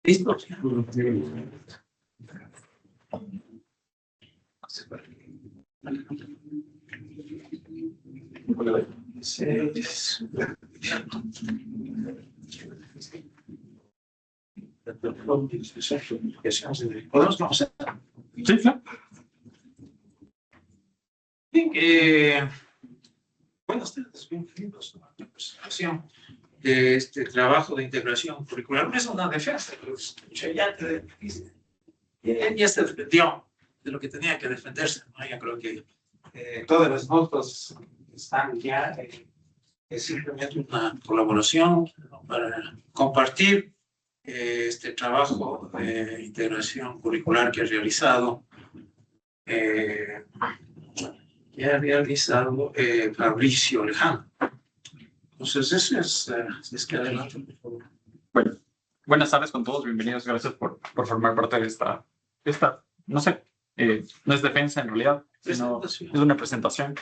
¿Listo? ¿Podemos comenzar? Sí, claro. Bien, buenas tardes, bienvenidos a la presentación de este trabajo de integración curricular. No es una defensa, pero ya se defendió de lo que tenía que defenderse, ¿no? Yo creo que todas las notas están ya, es simplemente una colaboración, ¿no?, para compartir este trabajo de integración curricular que ha realizado Fabricio Alejandro. Entonces, eso es que adelante, por favor. Bueno, buenas tardes con todos, bienvenidos, gracias por formar parte de esta no sé, no es defensa en realidad, sino es una presentación.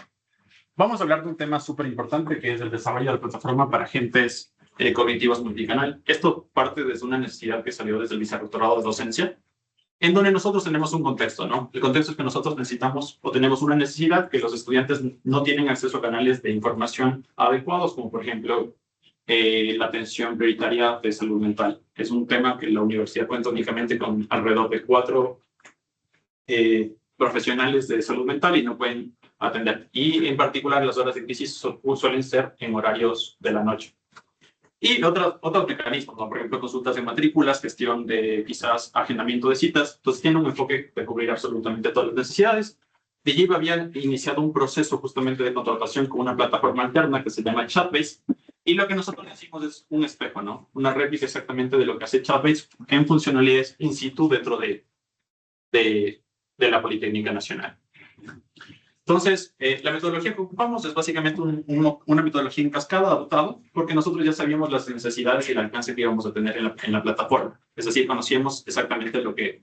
Vamos a hablar de un tema súper importante que es el desarrollo de la plataforma para agentes cognitivos multicanal. Esto parte desde una necesidad que salió desde el vicerrectorado de docencia, en donde nosotros tenemos un contexto, ¿no? El contexto es que nosotros necesitamos o tenemos una necesidad que los estudiantes no tienen acceso a canales de información adecuados, como por ejemplo la atención prioritaria de salud mental. Es un tema que la universidad cuenta únicamente con alrededor de 4 profesionales de salud mental y no pueden atender. Y en particular las horas de crisis suelen ser en horarios de la noche. Y otros mecanismos, como por ejemplo consultas de matrículas, gestión de quizás agendamiento de citas. Entonces tiene un enfoque de cubrir absolutamente todas las necesidades. DIGIP había iniciado un proceso justamente de contratación con una plataforma alterna que se llama Chatbase. Y lo que nosotros decimos es un espejo, ¿no? Una réplica exactamente de lo que hace Chatbase en funcionalidades in situ dentro de la Politécnica Nacional. Entonces, la metodología que ocupamos es básicamente una metodología en cascada adoptada, porque nosotros ya sabíamos las necesidades y el alcance que íbamos a tener en la plataforma. Es decir, conocíamos exactamente lo que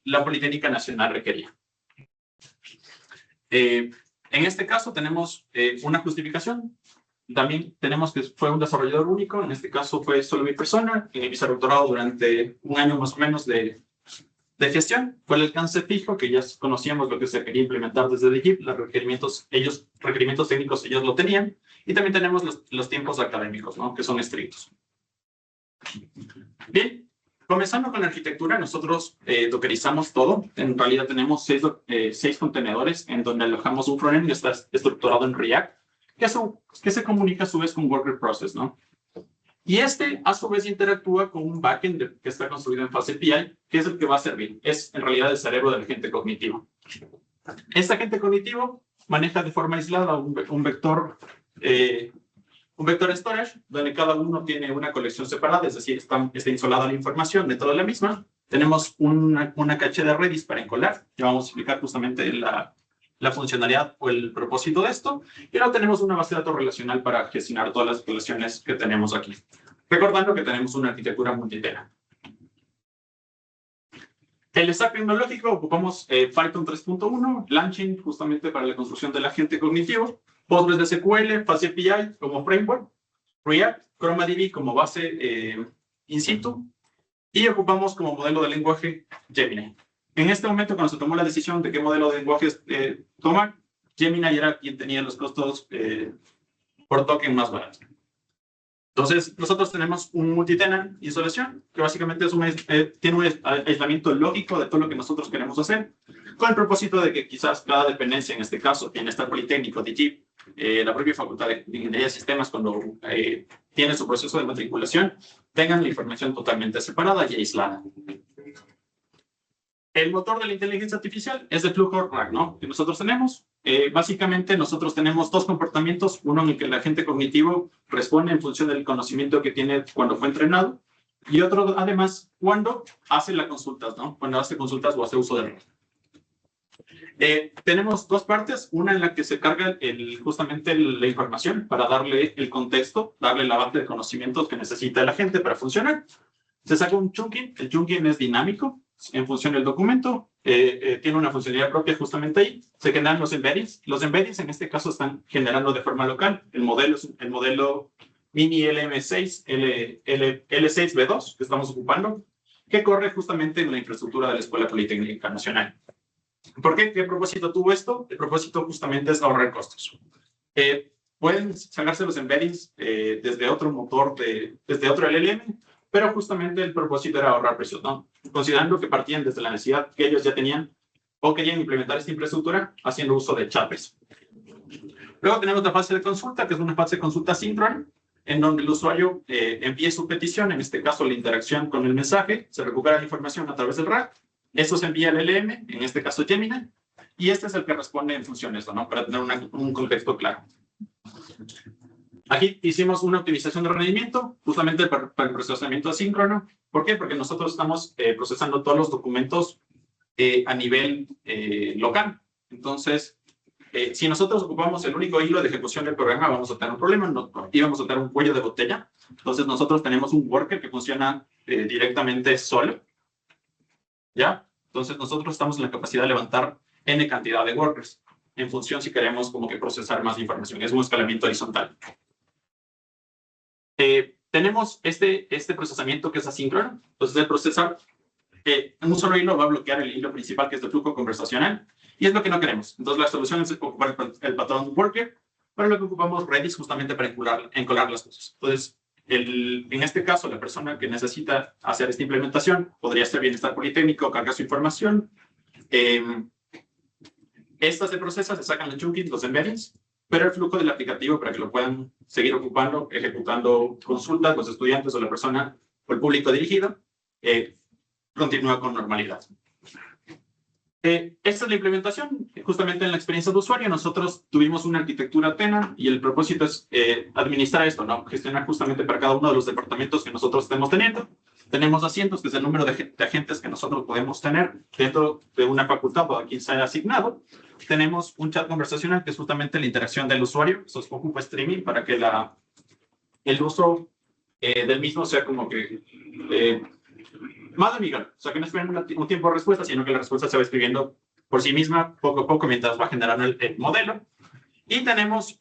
la Politécnica Nacional requería. En este caso tenemos una justificación. También tenemos que fue un desarrollador único. En este caso fue solo mi persona, en el vicerrectorado durante un año más o menos de gestión. Fue el alcance fijo, que ya conocíamos lo que se quería implementar desde DIGIP, los requerimientos técnicos ellos lo tenían, y también tenemos los tiempos académicos, ¿no?, que son estrictos. Bien, comenzando con la arquitectura, nosotros dockerizamos todo. En realidad tenemos 6 contenedores en donde alojamos un frontend que está estructurado en React, que se comunica a su vez con Worker Process, ¿no? Y a su vez, interactúa con un backend que está construido en FastAPI, que es el que va a servir. Es, en realidad, el cerebro del agente cognitivo. Este agente cognitivo maneja de forma aislada un vector storage, donde cada uno tiene una colección separada, es decir, está insolada la información dentro de la misma. Tenemos una caché de Redis para encolar. Ya vamos a explicar justamente la funcionalidad o el propósito de esto, y ahora tenemos una base de datos relacional para gestionar todas las relaciones que tenemos aquí. Recordando que tenemos una arquitectura multitera. El stack tecnológico, ocupamos Python 3.1, LangChain justamente para la construcción del agente cognitivo, PostgreSQL, FastAPI como framework, React, ChromaDB como base in situ, y ocupamos como modelo de lenguaje Gemini. En este momento, cuando se tomó la decisión de qué modelo de lenguajes tomar, Gemini era quien tenía los costos por token más baratos. Entonces, nosotros tenemos un multitenant instalación, que básicamente tiene un aislamiento lógico de todo lo que nosotros queremos hacer, con el propósito de que quizás cada dependencia, en este caso, Bienestar Politécnico, DIGIP, la propia Facultad de Ingeniería de Sistemas, cuando tiene su proceso de matriculación, tengan la información totalmente separada y aislada. El motor de la inteligencia artificial es de flujo RAG, ¿no?, que nosotros tenemos. Básicamente, nosotros tenemos 2 comportamientos. Uno en el que el agente cognitivo responde en función del conocimiento que tiene cuando fue entrenado. Y otro, además, cuando hace las consultas, ¿no?, cuando hace consultas o hace uso de RAG. Tenemos 2 partes. Una en la que se carga justamente la información para darle el contexto, darle la base de conocimientos que necesita el agente para funcionar. Se saca un chunking. El chunking es dinámico en función del documento, tiene una funcionalidad propia justamente ahí. Se generan los embeddings. Los embeddings en este caso están generando de forma local. El modelo Mini LM6, L6B2 que estamos ocupando, que corre justamente en la infraestructura de la Escuela Politécnica Nacional. ¿Por qué? ¿Qué propósito tuvo esto? El propósito justamente es ahorrar costos. Pueden sacarse los embeddings desde otro motor, desde otro LLM, pero justamente el propósito era ahorrar precios, ¿no? Considerando que partían desde la necesidad que ellos ya tenían o querían implementar esta infraestructura haciendo uso de Chapes. Luego tenemos la fase de consulta, que es una fase de consulta síncrona, en donde el usuario envíe su petición, en este caso la interacción con el mensaje, se recupera la información a través del RAG, eso se envía al LM, en este caso Gemini, y este es el que responde en función de esto, ¿no? Para tener un contexto claro. Aquí hicimos una optimización de rendimiento, justamente para el procesamiento asíncrono. ¿Por qué? Porque nosotros estamos procesando todos los documentos a nivel local. Entonces, si nosotros ocupamos el único hilo de ejecución del programa, vamos a tener un problema, íbamos a tener un cuello de botella. Entonces, nosotros tenemos un worker que funciona directamente solo. ¿Ya? Entonces, nosotros estamos en la capacidad de levantar N cantidad de workers, en función si queremos como que procesar más información. Es un escalamiento horizontal. Tenemos este procesamiento que es asíncrono. Entonces, el procesar en un solo hilo va a bloquear el hilo principal, que es el flujo conversacional, y es lo que no queremos. Entonces, la solución es ocupar el patrón worker, para lo que ocupamos Redis justamente para encolar las cosas. Entonces, en este caso, la persona que necesita hacer esta implementación podría ser Bienestar Politécnico, carga su información. Esta se procesa, se sacan los chunking, los embeddings, pero el flujo del aplicativo para que lo puedan seguir ocupando, ejecutando consultas, los estudiantes o la persona o el público dirigido, continúa con normalidad. Esta es la implementación. Justamente en la experiencia de usuario, nosotros tuvimos una arquitectura Athena y el propósito es administrar esto, ¿no? Gestionar justamente para cada uno de los departamentos que nosotros estemos teniendo. Tenemos asientos, que es el número de agentes que nosotros podemos tener dentro de una facultad o a quien se haya asignado. Tenemos un chat conversacional, que es justamente la interacción del usuario. Eso es ocupa streaming para que el uso del mismo sea como que más amigable. O sea, que no esperen un tiempo de respuesta, sino que la respuesta se va escribiendo por sí misma poco a poco mientras va generando el modelo. Y tenemos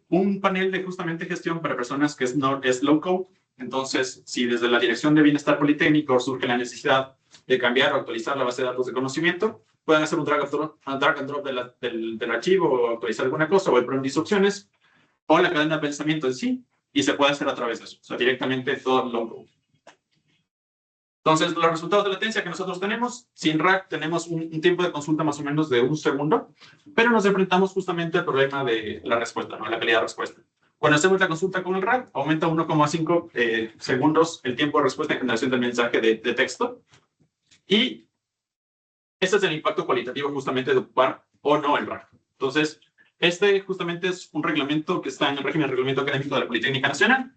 un panel de justamente gestión para personas que es low code. Entonces, si desde la Dirección de Bienestar Politécnico surge la necesidad de cambiar o actualizar la base de datos de conocimiento, pueden hacer un drag and drop del archivo o actualizar alguna cosa o el prompt de instrucciones o la cadena de pensamiento en sí, y se puede hacer a través de eso. O sea, directamente todo low code. Entonces, los resultados de latencia que nosotros tenemos, sin RAG tenemos un tiempo de consulta más o menos de 1 segundo, pero nos enfrentamos justamente al problema de la respuesta, ¿no? La calidad de respuesta. Cuando hacemos la consulta con el RAG, aumenta 1,5 segundos el tiempo de respuesta en generación del mensaje de texto. Y este es el impacto cualitativo justamente de ocupar o no el RAG. Entonces, este justamente es un reglamento que está en el régimen de reglamento académico de la Politécnica Nacional.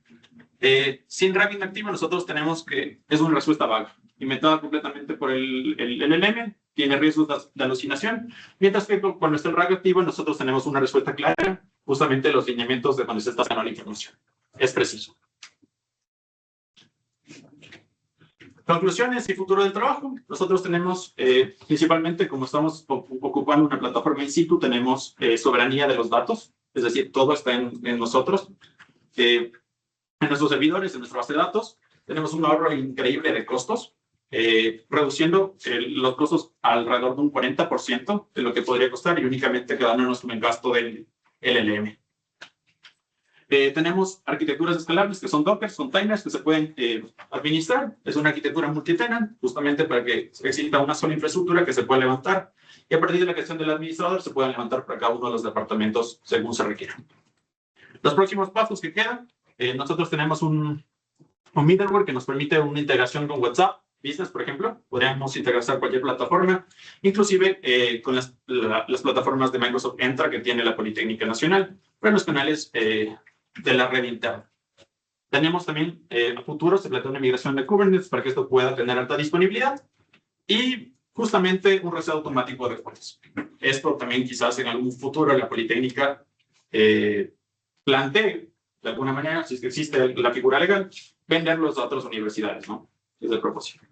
Sin RAG inactivo, nosotros tenemos que es una respuesta vaga, inventada completamente por el LLM, tiene riesgos de alucinación, mientras que cuando está el RAG activo, nosotros tenemos una respuesta clara, justamente los lineamientos de cuando se está haciendo la información. Es preciso. Conclusiones y futuro del trabajo. Nosotros tenemos, principalmente, como estamos ocupando una plataforma in situ, tenemos soberanía de los datos, es decir, todo está en nosotros. En nuestros servidores, en nuestra base de datos, tenemos un ahorro increíble de costos, reduciendo los costos alrededor de un 40% de lo que podría costar y únicamente quedándonos con el gasto del LLM. Tenemos arquitecturas escalables que son Docker, son containers que se pueden administrar. Es una arquitectura multitenant, justamente para que exista una sola infraestructura que se pueda levantar y a partir de la gestión del administrador se puedan levantar para cada uno de los departamentos según se requiera. Los próximos pasos que quedan, nosotros tenemos un middleware que nos permite una integración con WhatsApp Business, por ejemplo. Podríamos integrar cualquier plataforma, inclusive con las plataformas de Microsoft Entra que tiene la Politécnica Nacional, para los canales de la red interna. Tenemos también a futuro se plantea una migración de Kubernetes para que esto pueda tener alta disponibilidad y justamente un reset automático de reportes. Esto también quizás en algún futuro la Politécnica plantee de alguna manera, si es que existe la figura legal, venderlos a otras universidades, ¿no? Es el propósito.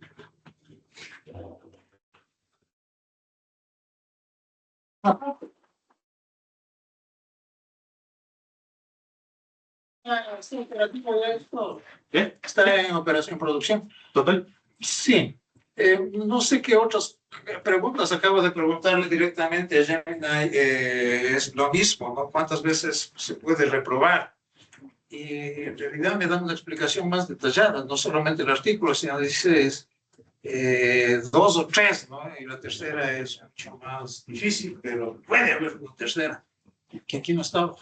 Está operativo ya esto. ¿Qué? Está en operación producción. ¿Total? Sí. No sé qué otras preguntas acabo de preguntarle directamente a Gemini. Es lo mismo, ¿no? ¿Cuántas veces se puede reprobar? Y en realidad me dan una explicación más detallada, no solamente el artículo, sino dice dos o tres, ¿no? Y la tercera es mucho más difícil, pero puede haber una tercera, que aquí no estaba.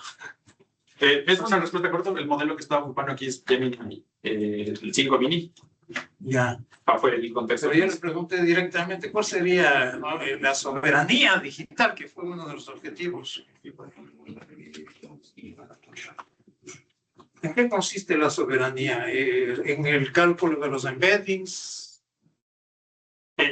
Es una respuesta corta. El modelo que estaba ocupando aquí es Gemini, el 5 mini. Ya. Fue el contexto. Pero yo le pregunté directamente cuál sería, ¿no?, la soberanía digital, que fue uno de los objetivos. ¿En qué consiste la soberanía? ¿En el cálculo de los embeddings?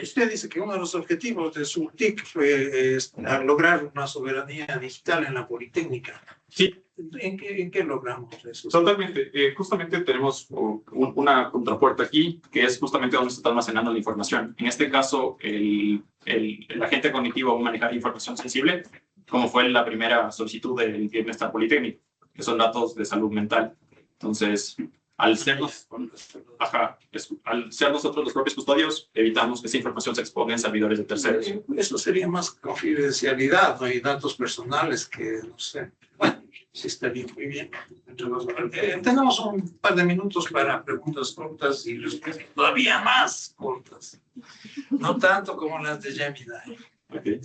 Usted dice que uno de los objetivos de su TIC fue lograr una soberanía digital en la Politécnica. Sí. ¿En qué logramos eso? Totalmente. Justamente tenemos una contrapuerta aquí, que es justamente donde se está almacenando la información. En este caso, el agente cognitivo va a manejar información sensible, como fue la primera solicitud del Bienestar Politécnico, que son datos de salud mental. Entonces, al ser nosotros los propios custodios, evitamos que esa información se exponga en servidores de terceros. Eso sería más confidencialidad, ¿no? Y datos personales que, no sé. Bueno, sí está bien, muy bien. Tenemos un par de minutos para preguntas cortas y respuestas todavía más cortas. No tanto como las de Gemini. Okay.